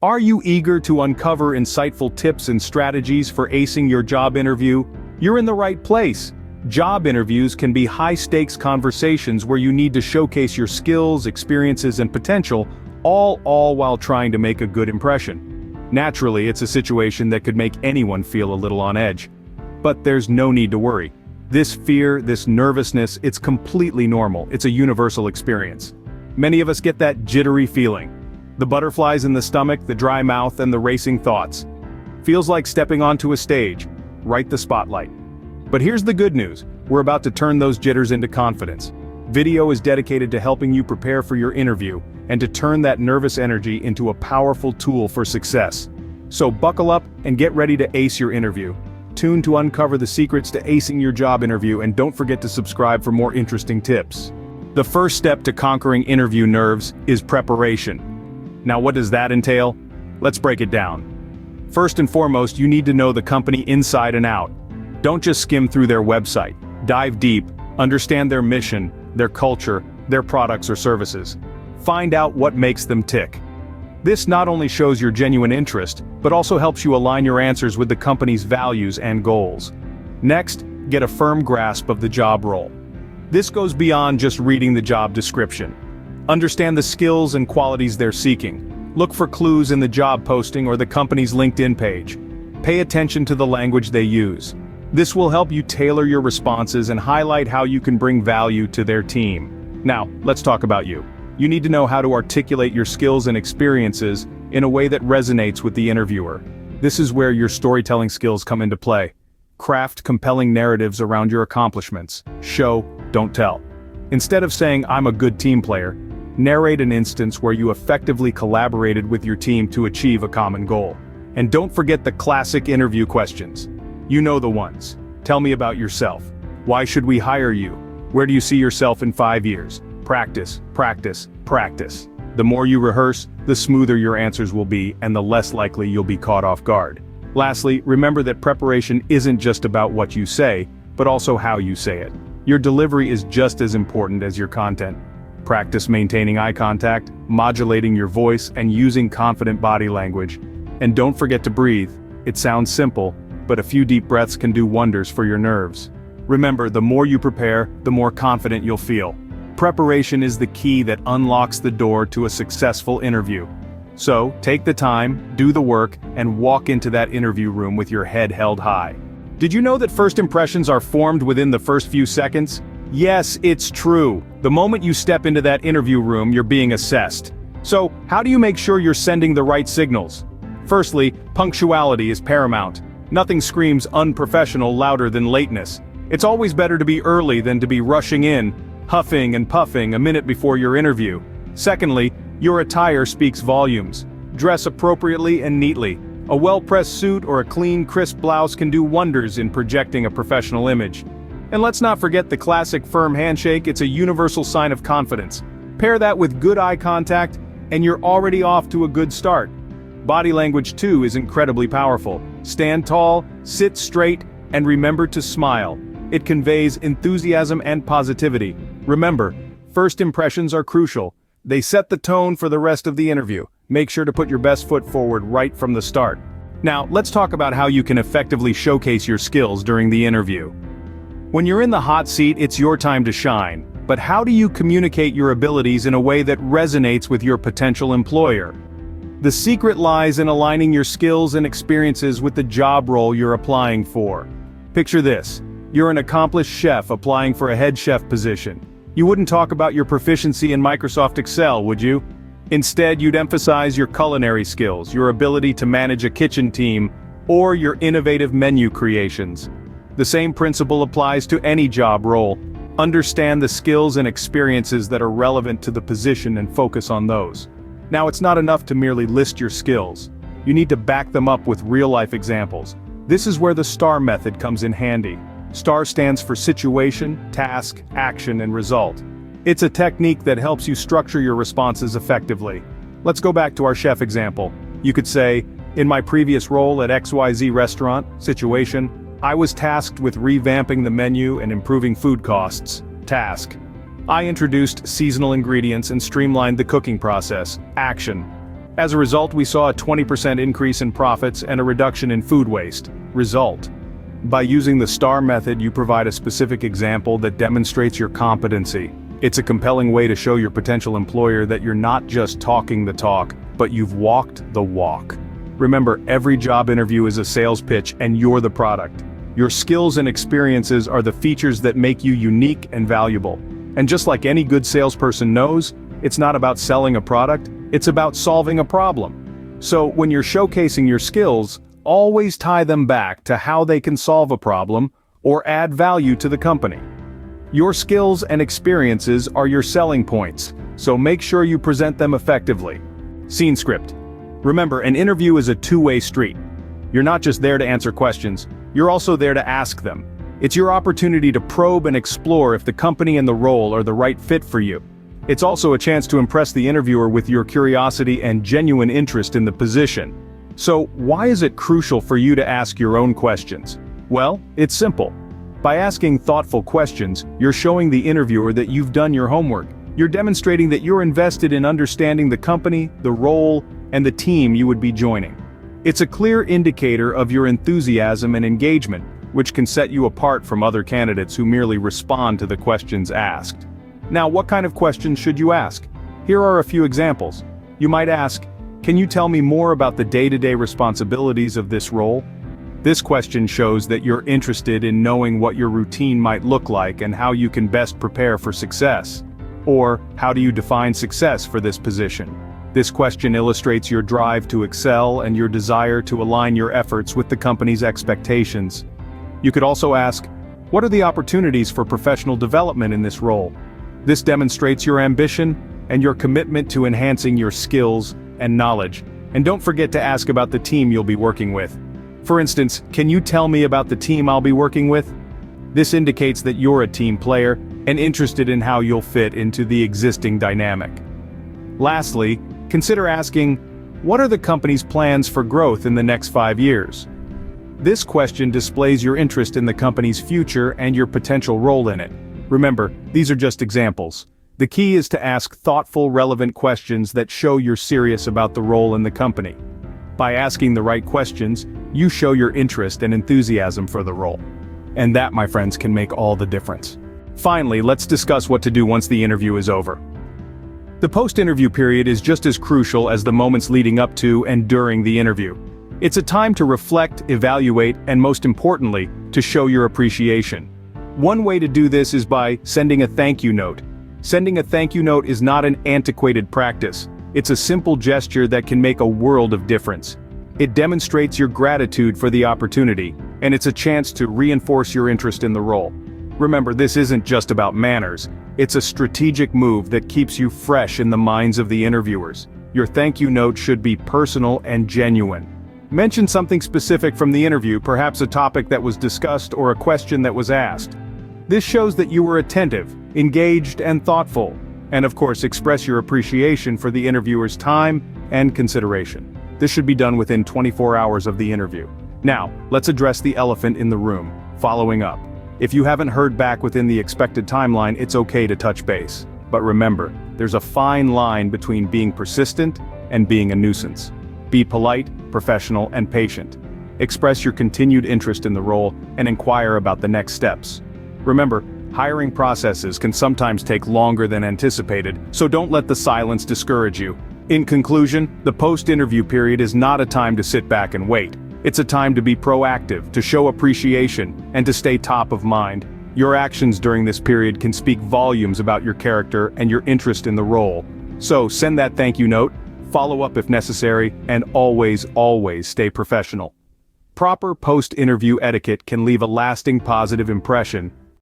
Are you eager to uncover insightful tips and strategies for acing your job interview? You're in the right place. Job interviews can be high-stakes conversations where you need to showcase your skills, experiences, and potential, all while trying to make a good impression. Naturally, it's a situation that could make anyone feel a little on edge. But there's no need to worry. This fear, this nervousness, it's completely normal. It's a universal experience. Many of us get that jittery feeling. The butterflies in the stomach, the dry mouth, and the racing thoughts. Feels like stepping onto a stage, right the spotlight. But here's the good news, we're about to turn those jitters into confidence. Video is dedicated to helping you prepare for your interview, and to turn that nervous energy into a powerful tool for success. So buckle up and get ready to ace your interview. Tune to uncover the secrets to acing your job interview, and don't forget to subscribe for more interesting tips. The first step to conquering interview nerves is preparation. Now what does that entail? Let's break it down. First and foremost, you need to know the company inside and out. Don't just skim through their website. Dive deep, understand their mission, their culture, their products or services. Find out what makes them tick. This not only shows your genuine interest, but also helps you align your answers with the company's values and goals. Next, get a firm grasp of the job role. This goes beyond just reading the job description. Understand the skills and qualities they're seeking. Look for clues in the job posting or the company's LinkedIn page. Pay attention to the language they use. This will help you tailor your responses and highlight how you can bring value to their team. Now, let's talk about you. You need to know how to articulate your skills and experiences in a way that resonates with the interviewer. This is where your storytelling skills come into play. Craft compelling narratives around your accomplishments. Show, don't tell. Instead of saying, "I'm a good team player," narrate an instance where you effectively collaborated with your team to achieve a common goal. And don't forget the classic interview questions. You know the ones. Tell me about yourself. Why should we hire you? Where do you see yourself in 5 years? Practice, practice, practice. The more you rehearse, the smoother your answers will be, and the less likely you'll be caught off guard. Lastly, remember that preparation isn't just about what you say, but also how you say it. Your delivery is just as important as your content. Practice maintaining eye contact, modulating your voice, and using confident body language. And don't forget to breathe. It sounds simple, but a few deep breaths can do wonders for your nerves. Remember, the more you prepare, the more confident you'll feel. Preparation is the key that unlocks the door to a successful interview. So, take the time, do the work, and walk into that interview room with your head held high. Did you know that first impressions are formed within the first few seconds? Yes, it's true. The moment you step into that interview room, you're being assessed. So, how do you make sure you're sending the right signals? Firstly, punctuality is paramount. Nothing screams unprofessional louder than lateness. It's always better to be early than to be rushing in, huffing and puffing a minute before your interview. Secondly, your attire speaks volumes. Dress appropriately and neatly. A well-pressed suit or a clean, crisp blouse can do wonders in projecting a professional image. And let's not forget the classic firm handshake. It's a universal sign of confidence. Pair that with good eye contact, and you're already off to a good start. Body language too is incredibly powerful. Stand tall, sit straight, and remember to smile. It conveys enthusiasm and positivity. Remember, first impressions are crucial. They set the tone for the rest of the interview. Make sure to put your best foot forward right from the start. Now, let's talk about how you can effectively showcase your skills during the interview. When you're in the hot seat, it's your time to shine. But how do you communicate your abilities in a way that resonates with your potential employer? The secret lies in aligning your skills and experiences with the job role you're applying for. Picture this. You're an accomplished chef applying for a head chef position. You wouldn't talk about your proficiency in Microsoft Excel, would you? Instead, you'd emphasize your culinary skills, your ability to manage a kitchen team, or your innovative menu creations. The same principle applies to any job role. Understand the skills and experiences that are relevant to the position and focus on those. Now, it's not enough to merely list your skills. You need to back them up with real-life examples. This is where the STAR method comes in handy. STAR stands for situation, task, action, and result. It's a technique that helps you structure your responses effectively. Let's go back to our chef example. You could say, in my previous role at XYZ restaurant, situation, I was tasked with revamping the menu and improving food costs. Task. I introduced seasonal ingredients and streamlined the cooking process. Action. As a result, we saw a 20% increase in profits and a reduction in food waste. Result: by using the STAR method, you provide a specific example that demonstrates your competency. It's a compelling way to show your potential employer that you're not just talking the talk, but you've walked the walk. Remember, every job interview is a sales pitch and you're the product. Your skills and experiences are the features that make you unique and valuable. And just like any good salesperson knows, it's not about selling a product, it's about solving a problem. So when you're showcasing your skills, always tie them back to how they can solve a problem or add value to the company. Your skills and experiences are your selling points, so make sure you present them effectively. Scene script. Remember, an interview is a two-way street. You're not just there to answer questions, you're also there to ask them. It's your opportunity to probe and explore if the company and the role are the right fit for you. It's also a chance to impress the interviewer with your curiosity and genuine interest in the position. So, why is it crucial for you to ask your own questions? Well, it's simple. By asking thoughtful questions, you're showing the interviewer that you've done your homework. You're demonstrating that you're invested in understanding the company, the role, and the team you would be joining. It's a clear indicator of your enthusiasm and engagement, which can set you apart from other candidates who merely respond to the questions asked. Now, what kind of questions should you ask? Here are a few examples. You might ask, "Can you tell me more about the day-to-day responsibilities of this role?" This question shows that you're interested in knowing what your routine might look like and how you can best prepare for success. Or, how do you define success for this position? This question illustrates your drive to excel and your desire to align your efforts with the company's expectations. You could also ask, what are the opportunities for professional development in this role? This demonstrates your ambition and your commitment to enhancing your skills and knowledge. And don't forget to ask about the team you'll be working with. For instance, can you tell me about the team I'll be working with? This indicates that you're a team player and interested in how you'll fit into the existing dynamic. Lastly, consider asking, what are the company's plans for growth in the next 5 years? This question displays your interest in the company's future and your potential role in it. Remember, these are just examples. The key is to ask thoughtful, relevant questions that show you're serious about the role in the company. By asking the right questions, you show your interest and enthusiasm for the role. And that, my friends, can make all the difference. Finally, let's discuss what to do once the interview is over. The post-interview period is just as crucial as the moments leading up to and during the interview. It's a time to reflect, evaluate, and most importantly, to show your appreciation. One way to do this is by sending a thank you note. Sending a thank you note is not an antiquated practice. It's a simple gesture that can make a world of difference. It demonstrates your gratitude for the opportunity, and it's a chance to reinforce your interest in the role. Remember, this isn't just about manners. It's a strategic move that keeps you fresh in the minds of the interviewers. Your thank you note should be personal and genuine. Mention something specific from the interview, perhaps a topic that was discussed or a question that was asked. This shows that you were attentive, engaged, and thoughtful. And of course, express your appreciation for the interviewer's time and consideration. This should be done within 24 hours of the interview. Now, let's address the elephant in the room, following up. If you haven't heard back within the expected timeline, it's okay to touch base. But remember, there's a fine line between being persistent and being a nuisance. Be polite, professional, and patient. Express your continued interest in the role and inquire about the next steps. Remember, hiring processes can sometimes take longer than anticipated, so don't let the silence discourage you. In conclusion, the post-interview period is not a time to sit back and wait. It's a time to be proactive, to show appreciation, and to stay top of mind. Your actions during this period can speak volumes about your character and your interest in the role. So send that thank you note, follow up if necessary, and always stay professional. Proper post-interview etiquette can leave a lasting positive impression